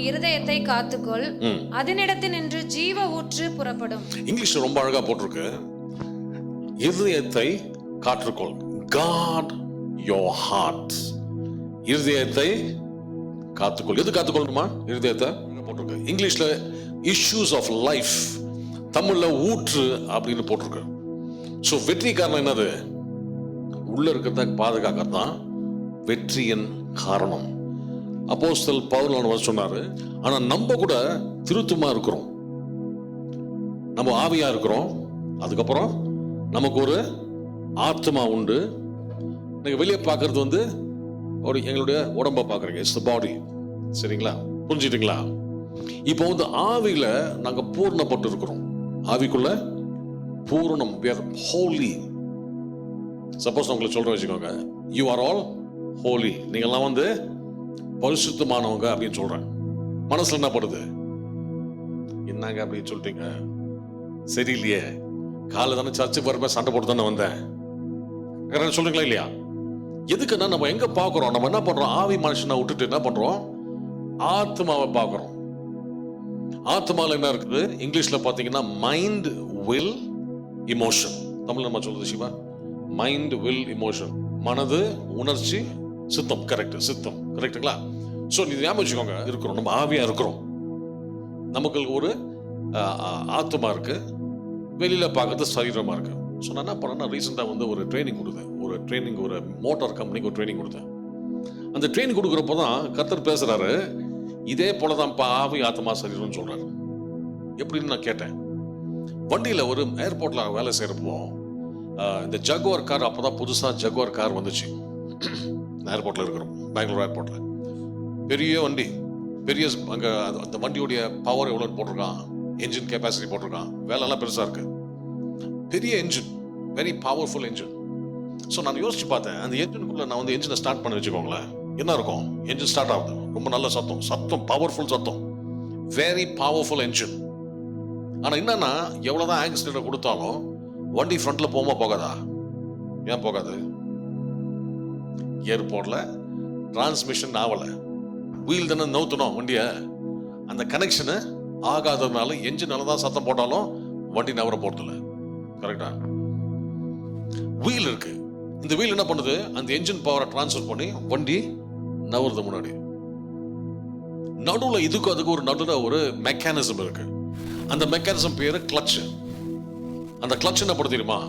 இருதயத்தை காத்துக்கொள், அதனிடத்தில் நின்று ஜீவ ஊற்று புறப்படும். இங்கிலீஷ்ல ரொம்ப அழகா போட்டிருக்கு, இருதயத்தை காற்றுக்கொள். God your heart. இருதயத்தை காத்துக்கொள். எது காத்துக்கொள்ளணுமா? இருதயத்தை போட்டிருக்கு. இங்கிலீஷ்ல issues of life, தமிழ்ல ஊற்று அப்படின்னு போட்டிருக்கு. சோ வெற்றி காரணம் என்னது? உள்ள இருக்கிறத பாதுகாக்கிறது தான் வெற்றியின் காரணம். அப்போஸ்தலன் பவுல் சொன்னாரு, ஆனா நம்ம கூட திருத்துமா இருக்கிறோம், நம்ம ஆவியா இருக்கிறோம், அதுக்கப்புறம் நமக்கு ஒரு ஆத்மா உண்டு. நீங்க வெளியே பார்க்கறது ஒரு எங்களுடைய உடம்ப பார்க்குறீங்க, இட்ஸ் தி பாடி. சரிங்களா? புரிஞ்சுட்டீங்களா? இப்போ ஆவியில நாங்க பூர்ணப்பட்டு இருக்கிறோம். ஆவிக்குள்ள பூரணம், we are holy. சப்போஸ் உங்களை சொல்ற வச்சுக்கோங்க, you are all holy, நீங்கெல்லாம் பரிசுத்தமானவங்க அப்படின்னு சொல்றேன். மனசுல என்ன படுது? என்னங்க அப்படின்னு சொல்லிட்டீங்க, சரியில்லையே, காலை தானே சர்ச்சுக்கு வரப்ப சண்டை போட்டு தானே வந்தேன் சொல்றீங்களா இல்லையா? எதுக்குன்னா நம்ம எங்க பாக்குறோம், நம்ம என்ன பண்றோம், ஆவி மனுஷனை விட்டுட்டு என்ன பண்றோம், ஆத்மாவை பாக்குறோம். ஆத்மால என்ன இருக்குது? இங்கிலீஷ்ல பாத்தீங்கன்னா மைண்ட், வில், இமோஷன். தமிழ் நம்ம சொல்றது சிவா, மைண்ட், வில், இமோஷன். மனது, உணர்ச்சி, சித்தம். கரெக்ட், சித்தம். கரெக்டுங்களா? சோ நீ ஞாபகம் வச்சுக்கோங்க, இருக்கிறோம், நம்ம ஆவியா இருக்கிறோம், நமக்கு ஒரு ஆத்மா இருக்கு, வெளியில பார்க்கறது சரீரமா இருக்கு. ஸோ நான் என்ன பண்ணேன்னா, ரீசெண்டாக ஒரு ட்ரைனிங் கொடுத்தேன். ஒரு மோட்டார் கம்பெனிக்கு ஒரு ட்ரைனிங் கொடுத்தேன். அந்த ட்ரைனிங் கொடுக்குறப்போ தான் கர்த்தர் பேசுறாரு, இதே போலதான்ப்பா ஆவி, ஆத்மா, சரீரம்னு சொல்றாரு. எப்படின்னு நான் கேட்டேன். வண்டியில ஒரு ஏர்போர்ட்ல வேலை செய்யறப்போ இந்த ஜகுவார் கார், அப்பதான் புதுசா ஜகுவார் கார் வந்துச்சு. ஏர்போர்ட்ல இருக்கிறோம், பெங்களூர் ஏர்போர்ட்ல. பெரிய வண்டி, பெரிய அங்க அந்த வண்டியோடைய பவர் எவ்வளவு போட்டிருக்கான், என்ஜின் கெப்பாசிட்டி போட்டிருக்கான், வேலை எல்லாம் பெருசா இருக்கு, பெரிய engine, very powerful engine. So நான் யோசிச்சு பார்த்தேன், அந்த என்ஜினுக்குள்ள நான் என்ஜினை ஸ்டார்ட் பண்ண வச்சுக்கோங்களேன், என்ன இருக்கும்? என்ஜின் ஸ்டார்ட் ஆகுது, ரொம்ப நல்ல சத்தம், பவர்ஃபுல் சத்தம், வெரி பவர்ஃபுல் என்ஜின். ஆனா என்னன்னா, எவ்வளவுதான் ஆக்சிடென்ட் கொடுத்தாலும் வண்டி ஃப்ரண்ட்ல போகாதா? ஏன் போகாது? ஏர்போர்ட்ல டிரான்ஸ்மிஷன் ஆகல, வீல் தானே நவுத்தணும் வண்டிய, அந்த கனெக்ஷன் ஆகாததுனால என்ஜின் நல்லதான் சத்தம் போட்டாலும் வண்டி நவர போறதில்ல. கரெக்டா? வீல் இருக்கு, இந்த வீல் என்ன பண்ணுது, அந்த என்ஜின் பவரை டிரான்ஸ்ஃபர் பண்ணி வண்டி நவருது முன்னாடி. நடுவுல அதுக்கு ஒரு நடுவுல ஒரு மெக்கானிசம் இருக்கு. அந்த மெக்கானிசம் பேரு கிளட்ச். அந்த கிளட்ச் என்ன பண்ண தெரியுமா,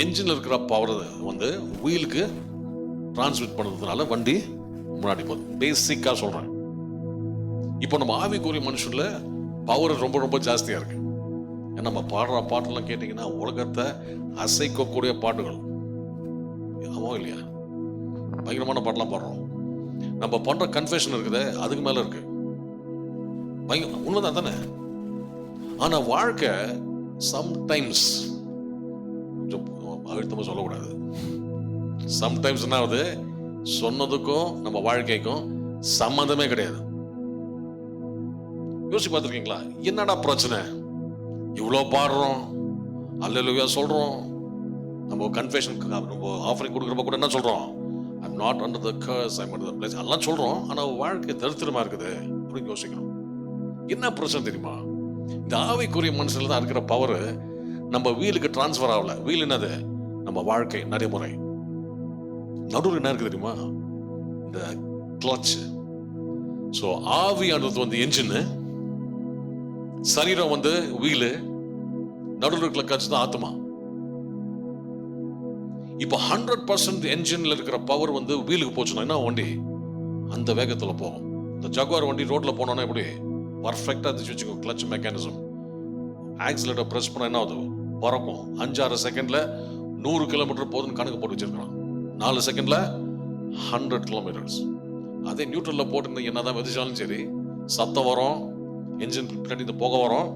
என்ஜின்ல இருக்கிற பவர் வீலுக்கு டிரான்ஸ்மிட் பண்ணதுனால வண்டி முன்னாடி போகுது. பேசிக்கா சொல்றேன். இப்போ நம்ம ஆவிக்குரிய மனுஷன்ல பவர் ரொம்ப ரொம்ப ஜாஸ்தியா இருக்கு. நம்ம பாடுற பாட்டெல்லாம் கேட்டீங்கன்னா உலகத்தை அசைக்கக்கூடிய பாட்டுகள், ஆமா இல்லையா? பயங்கரமான பாட்டெல்லாம் பாடுறோம். நம்ம பண்ற கன்ஃபெஷன் இருக்குது, அதுக்கு மேல இருக்கு. உண்மைதான் தானே? ஆனா வாழ்க்கை சம்டைம்ஸ், அழுத்தமா சொல்லக்கூடாது, சம்டைம்ஸ் என்ன ஆகுது, சொன்னதுக்கும் நம்ம வாழ்க்கைக்கும் சம்பந்தமே கிடையாது. யோசிச்சு பார்த்திருக்கீங்களா? என்னடா பிரச்சனை, இவ்வளோ பாடுறோம், அல்லேலூயா சொல்றோம், நம்ம கன்ஃபெஷன் நம்ம ஆஃபரிங் கொடுக்குறப்ப கூட என்ன சொல்றோம், I'm not under the curse, I'm under the place, எல்லாம் சொல்றோம். ஆனா வாழ்க்கை தரித்திரமா இருக்குது அப்படின்னு யோசிக்கிறோம். என்ன பிரச்சனை தெரியுமா? இந்த ஆவிக்குரிய மனுஷன்ல தான் இருக்கிற பவர் நம்ம வீலுக்கு டிரான்ஸ்ஃபர் ஆகல. வீல் என்னது? நம்ம வாழ்க்கை நடைமுறை. நடுவில் என்ன இருக்கு தெரியுமா? இந்த கிளட்ச். சோ ஆவியானது என்ஜின், சரீரம் வீலு, நடுவில் இருக்கிற கிளட்ச் தான் ஆத்மா. இப்போ 100% என்ஜின்ல இருக்கிற பவர் வீலுக்கு போச்சுன்னா என்ன, வண்டி அந்த வேகத்துல போகும். இந்த ஜகுவார் வண்டி ரோட்ல போனோன்னா எப்படி பர்ஃபெக்டா வச்சுக்கோ, கிளட்ச் மெக்கானிசம், ஆக்சிலேட்டர் பிரஸ் பண்ண என்ன ஆகுது, பறக்கும். 5-6 செகண்ட்ல 100 கிலோமீட்டர் போதுன்னு கணக்கு போட்டு வச்சிருக்கான். 4 செகண்ட்ல 100 கிலோமீட்டர்ஸ். அதே நியூட்ரல்ல போட்டு என்னதான் விதிச்சாலும் சரி, சத்தம் வரும், என்ஜின் பின்னாடி இந்த புகை வரும்,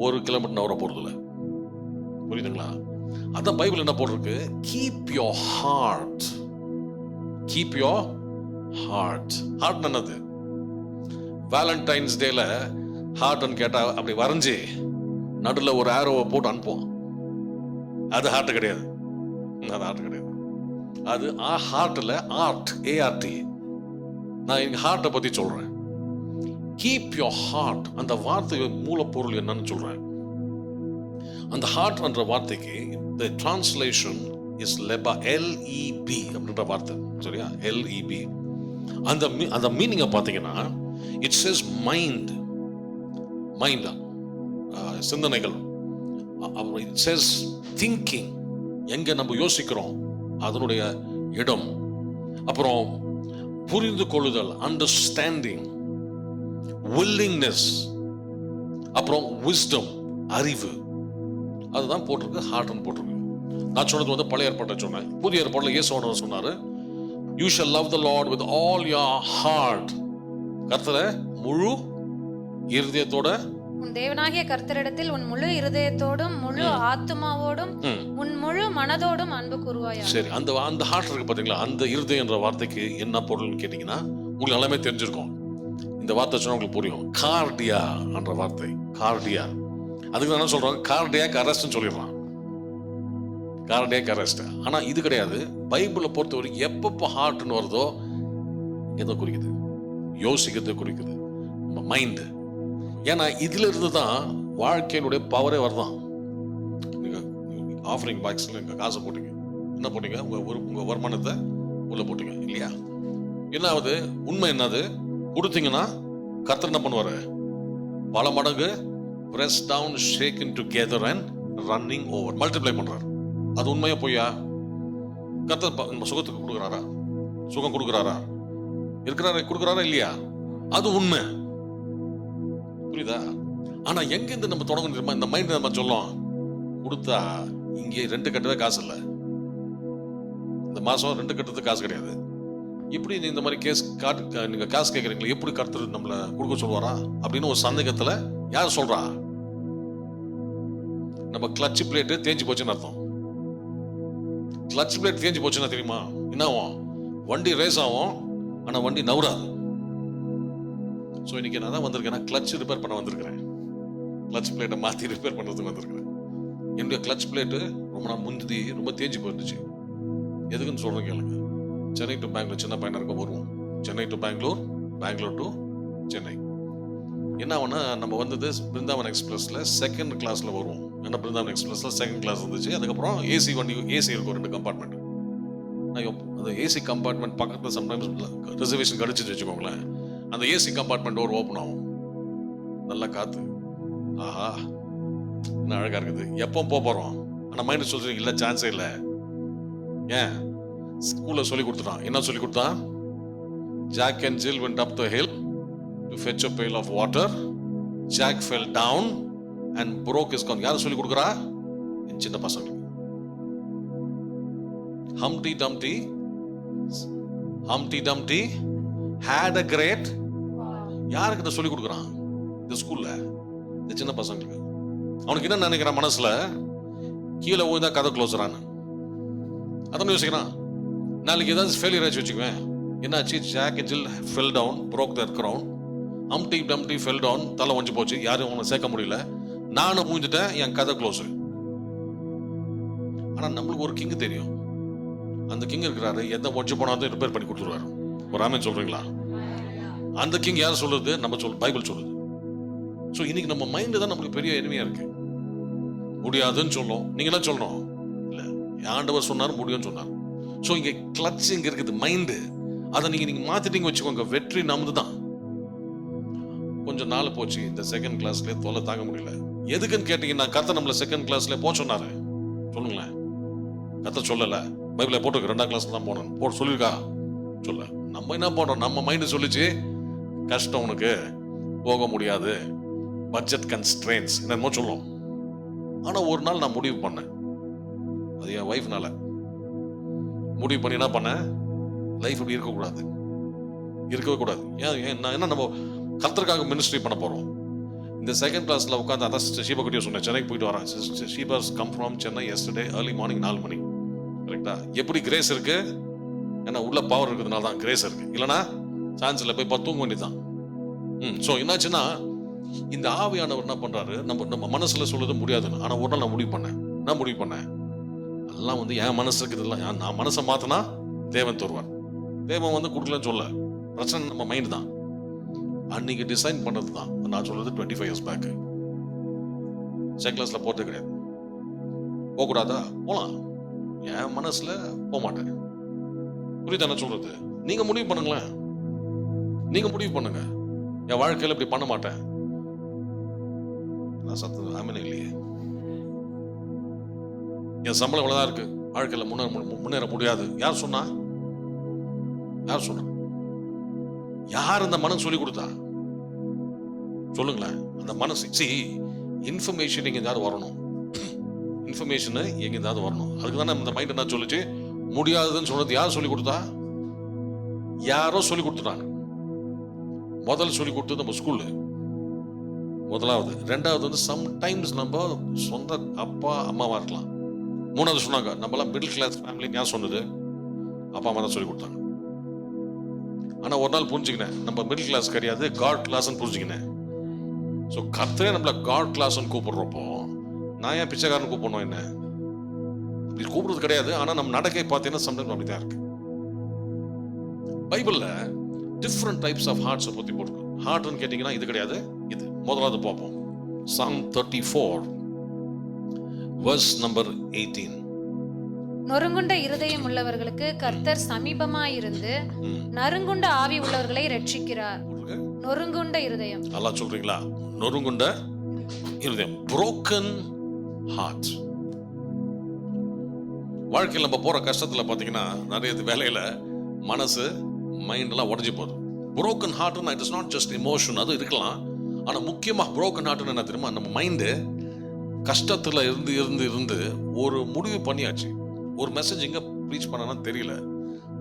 1 கிலோமீட்டர் நவர போறது இல்லை. புரியுதுங்களா? அதான் பைபிள் என்ன போட்டிருக்கு, keep your heart, keep your heart. Heart என்னது? வேலண்டைன்ஸ் டேல ஹார்ட்னு கேட்டா அப்படி வரைஞ்சி நடுவில் ஒரு ஆரோவை போட்டு அனுப்புவோம். அது ஹார்ட் கிடையாது, அது ஹார்ட் கிடையாது. அது ஹார்ட்ல ஆர்ட், ART. நான் எங்க ஹார்ட்டை பத்தி சொல்றேன். Keep your heart. அந்த வார்த்தை மூலப்பொருள் என்னன்னு சொல்றேன். அந்த ஹார்ட் என்ற வார்த்தைக்கு the translation is leba, LEB அப்படின்ற வார்த்தை, சரியா? LEB. அந்த மீனிங்கை பார்த்தீங்கன்னா it says mind, சிந்தனைகள். it says thinking, எங்க நம்ம யோசிக்கிறோம் அதனுடைய இடம். அப்புறம் புரிந்து கொள்ளுதல், அண்டர்ஸ்டாண்டிங், willingness, அப்புறம் wisdom, அறிவு. அதுதான் போட்டிருக்கு, ஹார்ட்னு போட்டிருக்கு. நான் சொன்னது வந்து பழைய ஏற்பாட்டை சொன்னேன். புதிய ஏற்பாட்டில் இயேசு சொன்னாரு, you shall love the Lord with all your heart. கர்த்தரை முழு இருதயத்தோட, உன் தேவனாகிய கர்த்தரிடத்தில் உன் முழு இருதயத்தோடும் முழு ஆத்துமாவோடும் உன் முழு மனதோடும் அன்பு கூறுவாயா. சரி, அந்த ஹார்ட் இருக்கு பாத்தீங்களா, அந்த இருதயம் என்ற வார்த்தைக்கு என்ன பொருள்னு கேட்டீங்கன்னா உங்களுக்கு எல்லாமே தெரிஞ்சிருக்கும். இந்த வார்த்தை சொன்னா உங்களுக்கு புரியும். கார்டியா என்ற வார்த்தை, கார்டியா. அதுக்கு என்ன சொல்றாங்க, கார்டியாக் அரெஸ்ட்னு சொல்லிடுறான், கார்டியாக் அரெஸ்ட். ஆனா இது கிடையாது. பைபிளை பொறுத்தவரைக்கும் எப்பப்போ ஹார்ட்னு வருதோ எதை குறிக்குது, யோசிக்கிறதை குறிக்குது, மைண்டு. ஏன்னா இதுல இருந்து தான் வாழ்க்கையினுடைய பவரே வருதான். நீங்க ஆஃபரிங் பாக்ஸ்ல நீங்க காசை போட்டீங்க, என்ன போட்டீங்க, உங்க வருமானத்தை உள்ள போட்டீங்க இல்லையா? என்னாவது உண்மை என்னது, கொடுத்தீங்கன்னா கர்த்தர் என்ன பண்ணுவாரு, பல மடங்கு press down, shaken together and running over, multiply பண்றாரு. அது உண்மையா பொய்யா? கர்த்தர் நம்ம சுகத்துக்கு கொடுக்குறாரா, சுகம் கொடுக்குறாரா, இருக்கிறாரா, கொடுக்குறாரா இல்லையா? அது உண்மை, புரியுதா? ஆனா எங்க இருந்து நம்ம தொடங்கணும், இந்த மைண்ட் நம்ம சொல்லும், கொடுத்தா இங்கே 2 கட்டவே காசு இல்லை, இந்த மாசம் 2 கட்டுறதுக்கு காசு கிடையாது. இப்படி இந்த மாதிரி கேஸ் நீங்க காசு கேட்குறீங்களா, எப்படி கர்த்தர் நம்மள கொடுக்க சொல்லுவாரா அப்படின்னு ஒரு சந்தேகத்துல யார் சொல்றா? நம்ம கிளட்ச் பிளேட் தேஞ்சு போச்சுன்னு அர்த்தம். கிளட்ச் பிளேட் தேஞ்சு போச்சுன்னா தெரியுமா என்ன ஆகும்? வண்டி ரேஸ் ஆகும், ஆனா வண்டி நவுறாது. ஸோ இன்னைக்கு நான் தான் வந்திருக்கேன், கிளட்ச் ரிப்பேர் பண்ண வந்திருக்கிறேன், கிளட்ச் பிளேட்டை மாற்றி ரிப்பேர் பண்ணுறதுக்கு வந்திருக்கிறேன். என்னுடைய கிளட்ச் பிளேட்டு ரொம்ப நாள் முந்தி ரொம்ப தேஞ்சு போயிருந்துச்சு. எதுக்குன்னு சொல்கிறேன் கேளுங்க. சென்னை டு பெங்களூர், சின்ன பையனாக இருக்க வருவோம், சென்னை டு பெங்களூர், பெங்களூர் டு சென்னை. என்ன ஆகுனா, நம்ம வந்தது பிருந்தாவன் எக்ஸ்பிரஸில் 2nd கிளாஸில் வருவோம். ஏன்னா பிருந்தாவன் எக்ஸ்பிரஸில் 2nd கிளாஸ் இருந்துச்சு. அதுக்கப்புறம் ஏசி வண்டி, ஏசி இருக்கும் 2 கம்பார்ட்மெண்ட். அந்த ஏசி கம்பார்ட்மெண்ட் பக்கத்தில் சம்டைம்ஸ் ரிசர்வேஷன் கிடச்சிட்டு வச்சுக்கோங்களேன், அந்த ஏசி கம்பார்ட்மெண்ட் டோர் ஓப்பன் ஆகும், நல்லா காத்து, ஆஹா என்ன அழகா இருக்குது, எப்போ போறோம். ஆனா மைண்ட் சொல்றீங்க இல்ல, சான்ஸே இல்லை. ஏன்? ஸ்கூல்ல சொல்லி கொடுத்துட்டான். என்ன சொல்லி கொடுத்தான்? Jack and Jill went up the hill to fetch a pail of water. Jack fell down and broke his gun. யார் சொல்லி கொடுக்குறா? சின்ன பசங்க. Humpty Dumpty had a great. யாருக்கு இதை சொல்லி கொடுக்குறான்? இந்த ஸ்கூல்ல இந்த சின்ன பசங்களுக்கு. அவனுக்கு என்ன நினைக்கிறான் மனசுல? கீழே விழுந்தா கதை க்ளோஸரான்னு அதான் யோசிக்கிறான். நாளைக்கு ஏதாவது ஃபெயிலியர் ஆச்சு வச்சுக்குவேன், என்னாச்சு? Jack and Jill fell down, broke their crown. Humpty Dumpty fell down, தலை வஞ்சி போச்சு, யாரும் அவனை சேர்க்க முடியல, நானும் மூஞ்சிட்டேன், என் கதை க்ளோஸ். ஆனா நம்மளுக்கு ஒரு கிங் தெரியும். அந்த கிங் இருக்கிறாரு, எந்த ஒஞ்சி போனாலும் ரிப்பேர் பண்ணி கொடுத்துருவாரு. ஒரு ஆமென் சொல்றீங்களா? அந்த கிங் யார் சொல்றது? நம்ம பைபிள் சொல்லுது. ஸோ இன்னைக்கு நம்ம மைண்டு தான் நம்மளுக்கு பெரிய எனிமையா இருக்கு. முடியாதுன்னு சொல்லும், நீங்க என்ன சொல்லணும்? இல்ல, ஆண்டவர் சொன்னார் முடியும்னு சொன்னார். ஸோ இங்க கிளட்ச் இங்க இருக்குது, மைண்டு. அதை நீங்க மாத்திட்டீங்க வச்சுக்கோங்க, வெற்றி நமது தான். கொஞ்சம் நாள் போச்சு, இந்த 2nd கிளாஸ்ல தொலை தாங்க முடியல. எதுக்குன்னு கேட்டீங்கன்னா, கர்த்தர் நம்மள 2nd கிளாஸ்ல போக சொன்னாரு. சொல்லுங்களேன், கர்த்தர் சொல்லல, பைபிள போட்டு 2ஆம் கிளாஸ்ல தான் போனோம் போட்டு சொல்லியிருக்கா? சொல்ல. நம்ம என்ன பண்றோம்? நம்ம மைண்டு சொல்லிச்சு, கஷ்டம் உனக்கு, போக முடியாது, பட்ஜெட் கன்ஸ்ட்ரெயின்ஸ் என்னமோ சொல்லும். ஆனா ஒரு நாள் நான் முடிவு பண்ணேன், அது என் ஒய்ஃப்னால முடிவு பண்ணி என்ன பண்ணேன், லைஃப் இப்படி இருக்கவே கூடாது. ஏன் நம்ம கர்த்தருக்காக மினிஸ்ட்ரி பண்ண போறோம். இந்த 2nd கிளாஸ்ல உட்காந்து, அதான் ஷீபா கிட்டே சொன்னேன், சென்னைக்கு போயிட்டு வரேன். ஷீபாஸ் come from Chennai yesterday early morning 4 மணி. கரெக்டா? எப்படி கிரேஸ் இருக்கு? ஏன்னா உள்ள பவர் இருக்கிறதுனால தான் கிரேஸ் இருக்கு. இல்லைன்னா சான்ஸ் இல்லை, போய் தூங்க வேண்டியதுதான். ஸோ என்னாச்சுன்னா, இந்த ஆவியானவர் என்ன பண்றாரு, நம்ம மனசுல சொல்றது முடியாதுன்னு. ஆனா ஒரு நாள் நான் முடிவு பண்ணேன், எல்லாம் வந்து என் மனசு இருக்குதுல்ல, நான் மனசை மாத்தினா தேவன் தருவார். தேவன் வந்து கொடுக்கலன்னு சொல்ல, பிரச்சனை நம்ம மைண்ட் தான். அன்னைக்கு டிசைன் பண்ணது தான் நான் சொல்றது 25 இயர்ஸ் பேக். செகண்ட் கிளாஸ்ல போறது கிடையாது. போகக்கூடாதா? போலாம். என் மனசுல போக மாட்டேன். புரியுதா நான் சொல்றது? நீங்க முடிவு பண்ணுங்களேன். நீங்க முடிவு பண்ணுங்க. என் வாழ்க்கையில இப்படி பண்ண மாட்டேன். நான் சத்து ஆமீன் இல்லையே. என் சம்பளம் இவ்வளவுதான் இருக்கு, வாழ்க்கையில முன்னேற முடியாது. யார் சொன்னா? யார் சொன்னா? யார் அந்த மனசு சொல்லி கொடுத்தா? சொல்லுங்களேன். அந்த மனசு இன்ஃபர்மேஷன் எங்க ஏதாவது வரணும். இன்ஃபர்மேஷன் எங்க ஏதாவது வரணும். அதுக்கு தானே இந்த மைண்ட் என்ன சொல்லிச்சு, முடியாதுன்னு சொன்னது யார் சொல்லி கொடுத்தா? யாரோ சொல்லி கொடுத்துட்டாங்க. முதல்ல சொல்லி கொடுத்தது நம்ம ஸ்கூல்ல, முதலாவது. ரெண்டாவது வந்து சம்டைம்ஸ் நம்ம சொந்த அப்பா அம்மாவா இருக்கலாம். மூணாவது சொன்னாங்க நம்மளாம் மிடில் கிளாஸ் ஃபேமிலி. யார் சொன்னது? அப்பா அம்மா தான் சொல்லி கொடுத்தாங்க. ஆனா ஒரு நாள் புரிஞ்சுக்கினேன், நம்ம மிடில் கிளாஸ் கிடையாது, காட் கிளாஸ்ன்னு புரிஞ்சுக்கினேன். ஸோ கர்த்தரே நம்மள காட் கிளாஸ்ன்னு கூப்பிடுறப்போ நான் ஏன் பிச்சைக்காரன் கூப்பிடணும்? என்ன இப்படி கூப்பிடுறது கிடையாது. ஆனா நம்ம நடக்கை பார்த்தீங்கன்னா சம்டைம்ஸ் அப்படிதான் இருக்கு. பைபிள்ல டிஃப்ரெண்ட் டைப்ஸ் ஆஃப் ஹார்ட்ஸை பத்தி போட்டுருக்கு. ஹார்ட்னு கேட்டீங்கன்னா இது கிடையாது, இது. முதலாவது பார்ப்போம். Psalm 34 verse number 18. நொறுங்குண்ட இருதயம் உள்ளவர்களுக்கு கர்த்தர் சமீபமாயிருந்து நறுங்குண்ட ஆவி உள்ளவர்களை ரட்சிக்கிறார். நொறுங்குண்ட இருதயம். நல்லா சொல்றீங்களா? நொறுங்குண்ட இருதயம், broken heart. வாழ்க்கையில் நம்ம போற கஷ்டத்துல பாத்தீங்கன்னா நிறைய வேலையில மனசு மைண்ட் எல்லாம் உடஞ்சி போகுது. broken heart it is not just emotion, அது இருக்கலாம். ஆனா முக்கியமா broken heart என்ன தெரியுமா? நம்ம மைண்டு கஷ்டத்துல இருந்து இருந்து இருந்து ஒரு முடிவு பண்ணியாச்சு. ஒரு மெசேஜ் எங்க ப்ரீச் பண்ணான்னு தெரியல.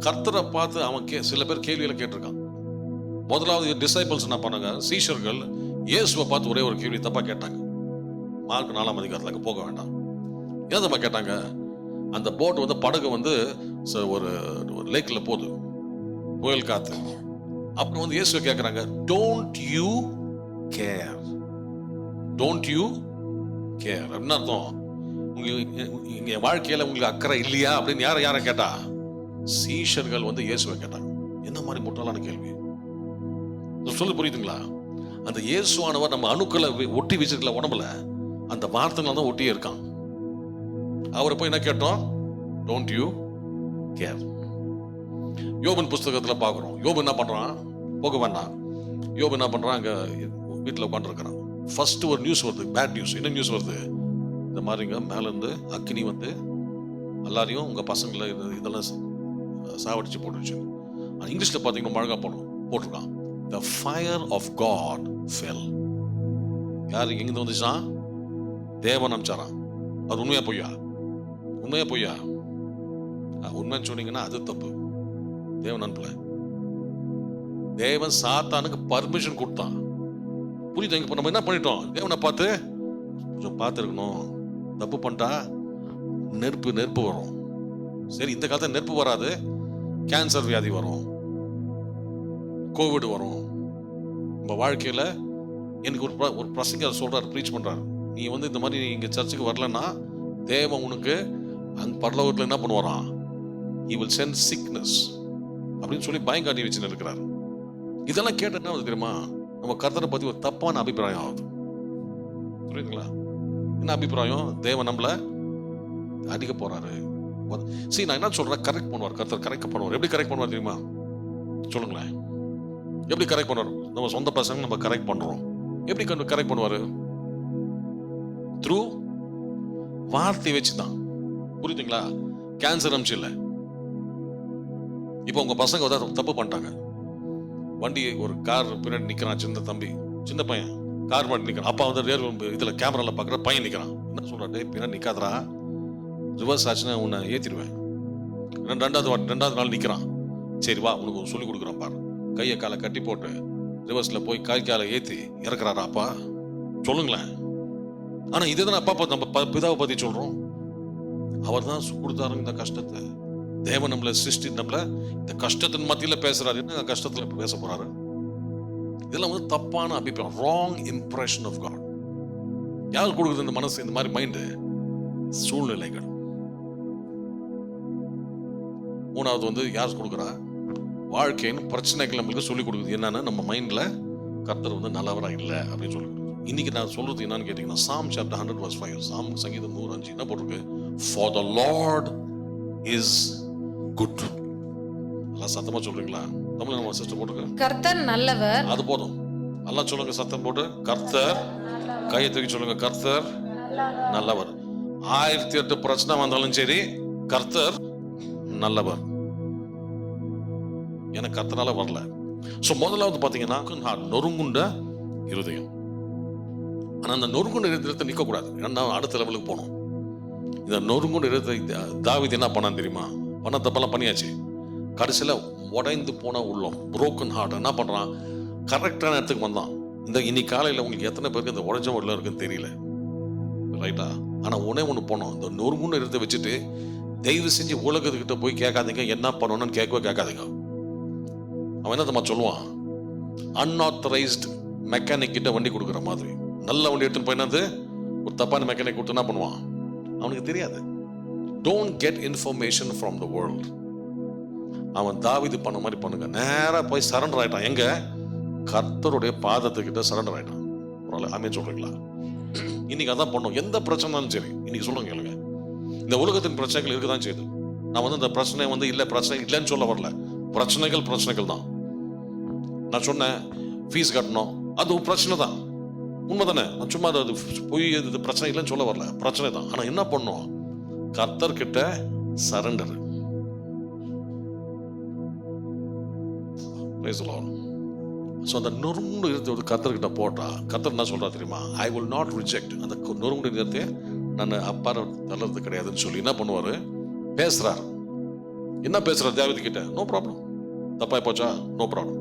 கர்த்தரை பார்த்து அவன் சில பேர் கேள்வியில கேட்டிருக்கான். முதலாவது டிசைபிள்ஸ் என்ன பண்ணாங்க? சீஷர்கள் இயேசுவை பார்த்து ஒரே ஒரு கேள்வி தப்பா கேட்டாங்க. மார்க் 4ஆம் அதிகாரத்துல அங்க போக வேண்டாம். ஏன் தப்பா கேட்டாங்க? அந்த போட் வந்து படகு வந்து ஒரு லேக்ல போகுது, புயல் காத்து. அப்புறம் வந்து இயேசுவை கேட்கறாங்க, don't you care, don't you care. அப்படின்னு அர்த்தம், உங்க வாழ்க்கையில உங்களுக்கு அக்கறை இல்லையா அப்படின்னு யாரை கேட்டா? சீஷர்கள் வந்து இயேசுவை கேட்டாங்க. என்ன மாதிரி முட்டாளான கேள்வி சொல்லு, புரியுதுங்களா? அந்த இயேசுவானவர் நம்ம அணுக்களை ஒட்டி வச்சிருக்கல உடம்புல, அந்த வார்த்தைகள் தான் ஒட்டியே இருக்கான். அவரை போய் என்ன கேட்டோம்? Don't you care. யோபின் புஸ்தகத்துல பாக்குறோம், யோபு என்ன பண்றான்? போக வேண்டாம். யோபு என்ன பண்றான்? அங்க வீட்டுல உட்காந்துருக்கிறான். ஃபர்ஸ்ட் ஒரு நியூஸ் வருது, பேட் நியூஸ். என்ன நியூஸ் வருது? இந்த மாதிரிங்க மேல இருந்து அக்கினி வந்து எல்லாரையும் உங்க பசங்களை இதெல்லாம் சாவடிச்சு போட்டுருச்சு. இங்கிலீஷ்ல பாத்தீங்கன்னா மழகா போட்டிருக்கான், the fire of God fell. யாரு எங்கிருந்து வந்துச்சா? தேவன் அனுப்பிச்சாராம். அது உண்மையா பொய்யா? உண்மையா பொய்யா? உண்மைன்னு சொன்னீங்கன்னா அது தப்பு. தேவன் அனுப்பல. தேவன் சாத்தானுக்கு பர்மிஷன் கொடுத்தான். புரியுது? இப்ப நம்ம என்ன பண்ணிட்டோம்? தேவனை பார்த்து கொஞ்சம் பார்த்துருக்கணும். தப்பு பண்ணிட்டா நெருப்பு வரும். சரி, இந்த காலத்துல நெருப்பு வராது, கேன்சர் வியாதி வரும், கோவிட் வரும். நம்ம வாழ்க்கையில எனக்கு ஒரு பிரசங்கர் சொல்றாரு, ப்ரீச் பண்றாரு, நீ வந்து இந்த மாதிரி இங்க சர்ச்சுக்கு வரலன்னா தேவன் உனக்கு அங்க பரலோகத்துல என்ன பண்ணுவாராம்? he will send sickness அப்படின்னு சொல்லி பயங்காட்டி வச்சு இருக்கிறார். இதெல்லாம் கேட்ட என்ன தெரியுமா? நம்ம கர்த்தரை பத்தி ஒரு தப்பான அபிப்பிராயம் ஆகுது. புரியுதுங்களா? என்ன அபிப்பிராயம்? தேவன் நம்மள அடிக்க போறாரு. சரி, நான் என்ன சொல்றேன்? கரெக்ட் பண்ணுவார் கர்த்தர், கரெக்ட் பண்ணுவார். எப்படி கரெக்ட் பண்ணுவார் தெரியுமா? சொல்லுங்களேன். எப்படி கரெக்ட் பண்ணுவார்? நம்ம சொந்த பசங்க நம்ம கரெக்ட் பண்றோம். எப்படி கரெக்ட் பண்ணுவாரு? த்ரூ வார்த்தை வச்சுதான். புரியுதுங்களா? கேன்சர் அம்சம் இல்லை. இப்போ உங்க பசங்க ஏதாவது தப்பு பண்ணிட்டாங்க, வண்டி ஒரு கார் பின்னாடி நிக்கிறான், சின்ன தம்பி, சின்ன பையன் கார் மாட்டி நிக்கிறான். அப்பா வந்து இதுல கேமரால பாக்குற பையன் நிக்கிறான். என்ன சொல்றாரு? பின்னாடி நிக்காதரா, ரிவர்ஸ் ஆச்சுன்னா உன்னை ஏத்திடுவேன். ரெண்டாவது நாள் நிக்கிறான். சரி வா, உனக்கு சொல்லி கொடுக்குறான் பாரு. கையை காலை கட்டி போட்டு ரிவர்ஸ்ல போய் காலை ஏத்தி இறக்குறாரா அப்பா? சொல்லுங்களேன். ஆனா இதுதான் அப்பா நம்ம பிதாவை பத்தி சொல்றோம். அவர் தான் கொடுத்தாருங்க இந்த கஷ்டத்தை. தேவன் நம்மள சிருஷ்டி நம்மள இந்த கஷ்டத்தின் மத்தியில பேசுறாரு. என்ன கஷ்டத்துல பேச போறாரு? இதெல்லாம் வந்து தப்பான அபிப்பிராயம், ராங் இம்ப்ரெஷன் ஆஃப் காட். யார் கொடுக்குது இந்த மனசு, இந்த மாதிரி மைண்டு? சூழ்நிலைகள். மூணாவது வந்து யார் கொடுக்குறா? வாழ்க்கையின் பிரச்சனைகள் நம்மளுக்கு சொல்லி கொடுக்குது. என்னன்னா நம்ம மைண்ட்ல கர்த்தர் வந்து நல்லவரா இல்லை அப்படின்னு சொல்லி. இன்னைக்கு நான் சொல்றது என்னன்னு கேட்டீங்கன்னா, Psalm chapter 100 verse 5, சாம் சங்கீதம் 105 என்ன போட்டிருக்கு? For the Lord is good. எல்லாம் சத்தமா சொல்றீங்களா? தமிழ்ல நம்ம சிஸ்டர் போட்டுருக்கு, கர்த்தர் நல்லவர். அது போதும். எல்லாம் சொல்லுங்க சத்தம் போட்டு, கர்த்தர். கையை தூக்கி சொல்லுங்க, கர்த்தர் நல்லவர். 1008 பிரச்சனை வந்தாலும் சரி, கர்த்தர் நல்லவர். எனக்கு கர்த்தரால வரல. சோ முதலாவது பாத்தீங்கன்னா நொறுங்குண்ட இருதயம். ஆனா அந்த நொறுங்குண்ட இருதயத்தை நிக்க கூடாது, நான் அடுத்த லெவலுக்கு போகணும். இந்த நொறுங்குண்ட இருதயத்தை தாவீது என்ன பண்ணான்னு தெரியுமா? பண்ண தப்பெல்லாம் பண்ணியாச்சு. கடைசியில உடைந்து போன உள்ளம், புரோக்கன் ஹார்ட் என்ன பண்றான்? கரெக்டான இடத்துக்கு வந்தான். இந்த இன்னைக்கு காலையில உங்களுக்கு எத்தனை பேருக்கு இந்த உடைஞ்ச உள்ள இருக்குன்னு தெரியல, ரைட்டா? ஆனா ஒண்ணு போனோம், இந்த நொறுங்குண்ட இருதயத்தை வச்சுட்டு தயவு செஞ்சு உலகத்துக்கிட்ட போய் கேட்காதீங்க என்ன பண்ணணும்னு கேட்கவே கேட்காதீங்க. அவன் என்ன தெரியுமா சொல்லுவான்? அன்ஆத்தரைஸ்டு மெக்கானிக் கிட்ட வண்டி கொடுக்குற மாதிரி. நல்ல வண்டி எடுத்துன்னு போய் என்னது, ஒரு தப்பான மெக்கானிக் கொடுத்து என்ன பண்ணுவான்? அவனுக்கு தெரியாது. Don't get information from the world. அவன் தாவீது பண்ண மாதிரி பண்ணுங்க, நேரா போய் சரண்டர் ஆயிட்டான். எங்க? கர்த்தருடைய பாதத்துக்கிட்ட சரண்டர் ஆயிட்டான். ஆமென் சொல்றீங்களா? இன்னைக்கு அதான் பண்ணும். எந்த பிரச்சனைனாலும் சரி, இன்னைக்கு சொல்லுங்க கேளுங்க, இந்த உலகத்தின் பிரச்சனைகள் இருக்குதான் செய்யுது. நான் வந்து இந்த பிரச்சனை வந்து இல்ல பிரச்சனை இல்லைன்னு சொல்ல வரல. பிரச்சனைகள் தான். நான் சொன்னேன் ஃபீஸ் கட்டணும், அது ஒரு பிரச்சனை தான், உண்மைதானே? நான் சும்மா அது போய் இது பிரச்சனை இல்லைன்னு சொல்ல வரல, பிரச்சனை தான். ஆனா என்ன பண்ணும்? கர்த்தர்கிட்ட சரண்டர். ஸோ அந்த நொறுங்கு இருந்தது கர்த்தர்கிட்ட போட்டா, கர்த்தர் என்ன சொல்றா தெரியுமா? I will not reject. அந்த நொறுங்கு இருந்ததை நான் அப்பார தளர்றது கிடையாதுன்னு சொல்லி என்ன பண்ணுவாரு? பேசுறாரு. என்ன பேசுறாரு தாவீது கிட்ட? No problem. தப்பா போச்சா? No problem.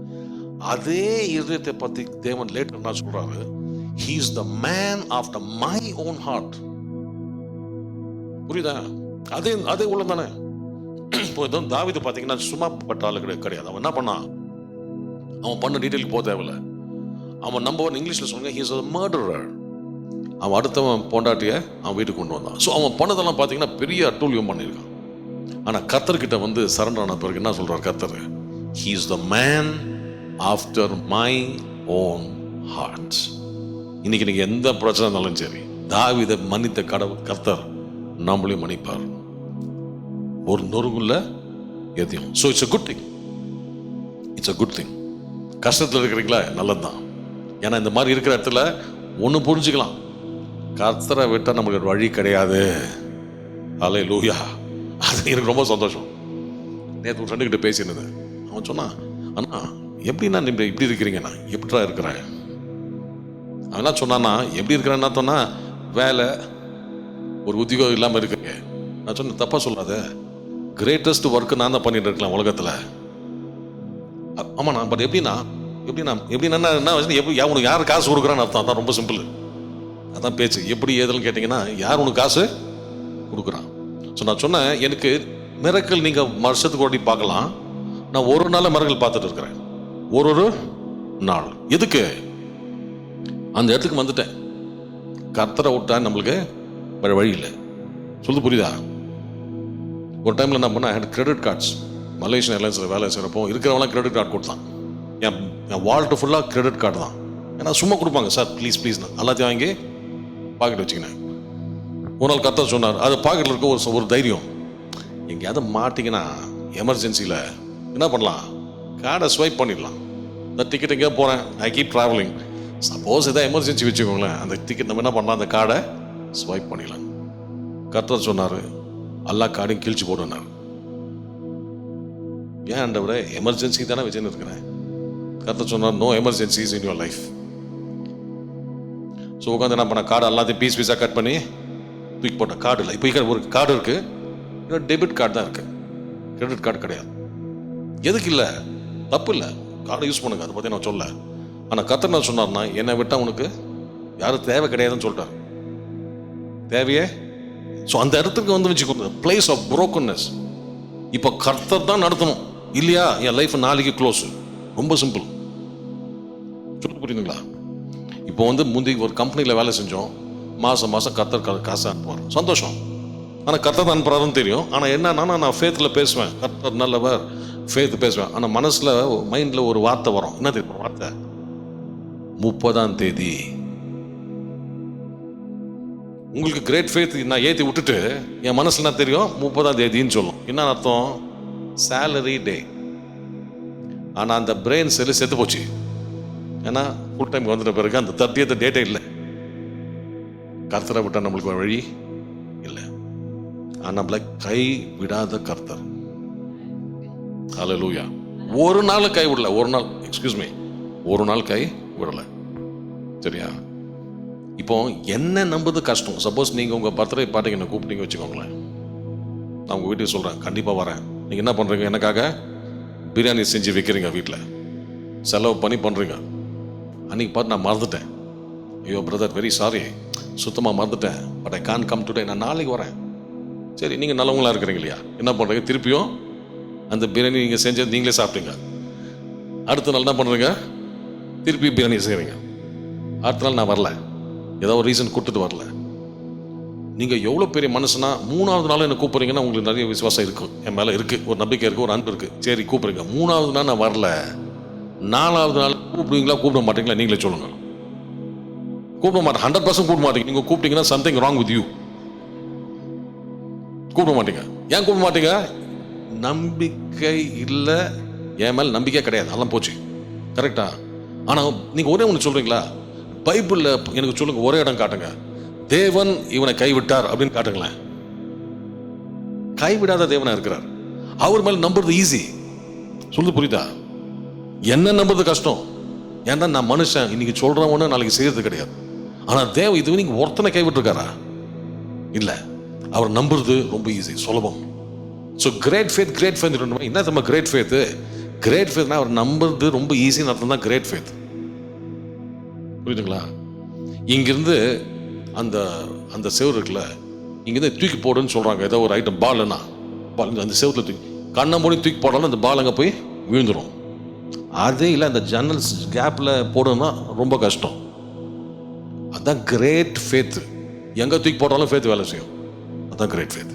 அதே இருதயத்தை பத்தி தேவன் லேட்டர் என்ன சொல்றாரு? He is the man after my own heart. புரியுதா? அதே உள்ள தானே. இப்போ தாவீது பாத்தீங்கன்னா சும்மா பட்ட ஆளு கிடையாது. அவன் என்ன பண்ணான்? அவன் பண்ண டீட்டெயிலுக்கு போக தேவையில்ல. அவன் நம்பர் இங்கிலீஷ்ல சொல்லுங்க, he is a murderer. அவன் அடுத்தவன் பொண்டாட்டிய அவன் வீட்டுக்கு கொண்டு வந்தான். ஸோ அவன் பண்ணதெல்லாம் பார்த்தீங்கன்னா பெரிய அட்டூழியம் பண்ணியிருக்கான். ஆனால் கர்த்தர்கிட்ட வந்து சரண்டர் ஆன பிறகு என்ன சொல்றார் கர்த்தர்? He is the man after my own heart. இன்னைக்கு நீங்க எந்த பிரச்சனை இருந்தாலும் சரி, தாவீதை மன்னித்த கடவுள் கர்த்தர் நம்மளையும் மன்னிப்பார். ஒரு நொறுங்குள்ள எதையும். So it's a good thing. It's a good thing. கஷ்டத்தில் இருக்கிறீங்களா? நல்லதுதான். ஏன்னா இந்த மாதிரி இருக்கிற இடத்துல ஒன்று புரிஞ்சுக்கலாம், கர்த்தரை விட்டால் நமக்கு வழி கிடையாது. அல்லேலூயா. அது எனக்கு ரொம்ப சந்தோஷம். நேற்று ஒரு ஃப்ரெண்டுக்கிட்ட பேசினது, அவன் சொன்னான், அண்ணா எப்படின்னா நீங்கள் இப்படி இருக்கிறீங்கண்ணா? எப்படிடா இருக்கிறேன்? அவன் என்ன சொன்னான்னா, எப்படி இருக்கிறேன்னா சொன்னா, வேலை ஒரு உத்தியோகம் இல்லாமல் இருக்கிறீங்க. நான் சொன்னேன், தப்பா சொல்லாத, கிரேட்டஸ்ட் ஒர்க்கு நான் தான் பண்ணிட்டு இருக்கலாம் உலகத்தில். ஆமாண்ணா, பட் எப்படின்னா உனக்கு யார் காசு கொடுக்குறான்னு அர்த்தம். அதான் ரொம்ப சிம்பிள். அதான் பேச்சு. எப்படி ஏதுன்னு கேட்டிங்கன்னா, யார் உனக்கு காசு கொடுக்குறான்? ஸோ நான் சொன்னேன், எனக்கு மிரக்கல் நீங்கள் வருஷத்துக்கு ஓடி பார்க்கலாம், நான் ஒரு நாள் மிரக்கல் பார்த்துட்டு இருக்கிறேன். ஒரு நாள் எதுக்கு? அந்த இடத்துக்கு வந்துட்டேன். கர்த்தரை விட்டா நம்மளுக்கு வேற வழி இல்லை. சொல்லுது புரியுதா? ஒரு டைமில் என்ன பண்ணேன், கிரெடிட் கார்ட்ஸ் மலேசியன் ஏர்லைன்ஸில் வேலை செய்கிறப்போ இருக்கிறவங்களாம் கிரெடிட் கார்டு கொடுத்தான். என் வால்ட்டு ஃபுல்லாக கிரெடிட் கார்டு தான். ஏன்னா சும்மா கொடுப்பாங்க, சார் ப்ளீஸ் எல்லாத்தையும் வாங்கி பாக்கெட் வச்சுக்கினேன். ஒரு நாள் கர்த்தர் சொன்னார், அது பாக்கெட்டில் இருக்க ஒரு தைரியம். எங்கேயாவது மாட்டிங்கன்னா எமர்ஜென்சியில் என்ன பண்ணலாம்? கார்டை ஸ்வைப் பண்ணிடலாம். இந்த டிக்கெட் எங்கேயா போகிறேன், ஐ கீப் ட்ராவலிங், சப்போஸ் எதாவது எமர்ஜென்சி வச்சுக்கோங்களேன், அந்த டிக்கெட் நம்ம என்ன பண்ணலாம், அந்த கார்டை ஸ்வைப் பண்ணிடலாம். கர்த்தர் சொன்னார், எல்லா கார்டையும் கிழிச்சு போடுனார். ஏன் ஆண்டவரே, எமர்ஜென்சி தானே வச்சுன்னு இருக்கிறேன். கர்த்தர் சொன்னார், no emergencies in your life. So உட்காந்து என்ன பண்ண, கார்டு எல்லாத்தையும் பீஸாக கட் பண்ணி தூக்கி போட்ட. கார்டு இல்லை, இப்போ ஒரு கார்டு இருக்கு, இன்னும் டெபிட் கார்டு தான் இருக்கு, கிரெடிட் கார்டு கிடையாது. எதுக்கு இல்லை? தப்பு இல்லை, கார்டை யூஸ் பண்ணுங்க, அதை பற்றி நான் சொல்ல. ஆனால் கர்த்தர் என்ன சொன்னார்னா, என்னை விட்டால் உனக்கு யாரும் தேவை கிடையாதுன்னு சொல்லிட்டார். தேவையே. ஸோ அந்த இடத்துக்கு வந்து வச்சுக்கோங்க, பிளேஸ் ஆஃப் புரோக்கன்னஸ். இப்போ கர்த்தர் தான் நடத்தணும், இல்லையா என் லைஃப் நாளைக்கு க்ளோஸ். ரொம்ப சிம்பிள். சொல்ல புரியுதுங்களா? இப்போ வந்து முந்தி ஒரு கம்பெனியில் வேலை செஞ்சோம், மாதம் கர்த்தர் காசு அனுப்புவார், சந்தோஷம். ஆனால் கர்த்தர் அனுப்புறாருன்னு தெரியும். ஆனால் என்னன்னா, நான் ஃபேத்தில் பேசுவேன், கர்த்தர் நல்லவர், ஃபேத்து பேசுவேன். ஆனால் மனசில் மைண்டில் ஒரு வார்த்தை வரும். என்ன தெரியும் வார்த்தை? 30ஆம் தேதி. உங்களுக்கு கிரேட் ஃபேத் நான் ஏற்றி விட்டுட்டு என் மனசுல என்ன தெரியும்? 30ஆம் தேதின்னு சொல்லும். என்ன அர்த்தம்? Salary day. ஆனால் அந்த பிரெயின் செல்லு செத்து போச்சு. ஏன்னா ஃபுல் டைம் வந்துட்ட பிறகு அந்த 30th டேட்டே இல்லை. கர்த்தரை விட்டால் நம்மளுக்கு வழி இல்லை. ஆனால் நம்மளை கை விடாத கர்த்தர். ஹல்லேலூயா. ஒரு நாள் கை விடல. ஒரு நாள் கை விடலை. சரியா? இப்போ என்ன நம்புறது கஷ்டம். சப்போஸ் நீங்கள் உங்கள் பர்த்டே பார்ட்டிக்கு என்ன கூப்பிட்டீங்க வச்சுக்கோங்களேன். நான் உங்கள் வீட்டுக்கு சொல்கிறேன், கண்டிப்பாக வரேன். நீங்கள் என்ன பண்ணுறீங்க? எனக்காக பிரியாணி செஞ்சு வைக்கிறீங்க, வீட்டில் செலவு பண்ணி பண்ணுறீங்க. அன்றைக்கி பார்த்து நான் மறந்துட்டேன். ஐயோ பிரதர், வெரி சாரி, சுத்தமாக மறந்துட்டேன், but I can't come today, நான் நாளைக்கு வரேன். சரி, நீங்கள் நல்லவங்களா இருக்கிறீங்க இல்லையா? என்ன பண்ணுறீங்க? திருப்பியும் அந்த பிரியாணி நீங்கள் செஞ்சது நீங்களே சாப்பிட்டீங்க. அடுத்த நாள் என்ன பண்ணுறீங்க? திருப்பி பிரியாணி செய்கிறீங்க. அடுத்த நாள் நான் வரல, ஏதோ ஒரு ரீசன் கொடுத்துட்டு வரல. நீங்கள் எவ்வளோ பெரிய மனுஷனா 3வது நாள் என்ன கூப்பிட்றீங்கன்னா உங்களுக்கு நிறைய விசுவாசம் இருக்கும், என் மேலே இருக்குது, ஒரு நம்பிக்கை இருக்குது, ஒரு அன்பு இருக்குது. சரி கூப்பிட்றீங்க. 3வது நாள் நான் வரல. 4வது நாள் கூப்பிடுவீங்களா கூப்பிட மாட்டீங்களா? நீங்களே சொல்லுங்கள். கூப்பிட மாட்டேன். 100% கூப்பிட மாட்டீங்க. நீங்கள் கூப்பிட்டீங்கன்னா சம்திங் ராங் வித் யூ. கூப்பிட மாட்டீங்க. ஏன் கூப்பிட மாட்டீங்க? நம்பிக்கை இல்லை, என் மேலே நம்பிக்கை கிடையாது, அதெல்லாம் போச்சு. கரெக்டா? ஆனால் நீங்கள் ஒரே ஒன்று சொல்கிறீங்களா? பைபிளில் எனக்கு சொல்லுங்க, ஒரே இடம் காட்டுங்க, தேவன் இவனை கைவிட்டார் அப்படின்னு காட்டுங்களேன். கைவிடாத தேவனா இருக்கிறார். அவர் மேல நம்புறது ஈஸி. சொல்லுது புரியுதா? என்ன நம்புறது கஷ்டம். ஏன்னா நான் மனுஷன், இன்னைக்கு சொல்றவன நாளைக்கு செய்யறது கிடையாது. ஆனா தேவ இது நீங்க ஒருத்தனை கைவிட்டிருக்காரா? இல்ல. அவர் நம்புறது ரொம்ப ஈஸி, சுலபம். So great faith, great faith என்ன நம்ம கிரேட் ஃபேத்? கிரேட் ஃபேத்னா அவர் நம்புறது ரொம்ப ஈஸின்னு அர்த்தம் தான் கிரேட் ஃபேத். புரியுதுங்களா? இங்கிருந்து அந்த அந்த செவரு இருக்குல்ல, இங்கேருந்து தூக்கி போடுன்னு சொல்கிறாங்க. ஏதோ ஒரு ஐட்டம் பால்னா, பால் அந்த செவத்தில் தூக்கி கண்ணை மூடி தூக்கி போடாலும் அந்த பால் அங்கே போய் விழுந்துடும். அதே இல்லை, அந்த ஜன்னல்ஸ் கேப்பில் போடணும்னா ரொம்ப கஷ்டம். அதுதான் கிரேட் ஃபேத். எங்கே தூக்கி போட்டாலும் ஃபேத் வேலை செய்யும். அதுதான் கிரேட் ஃபேத்.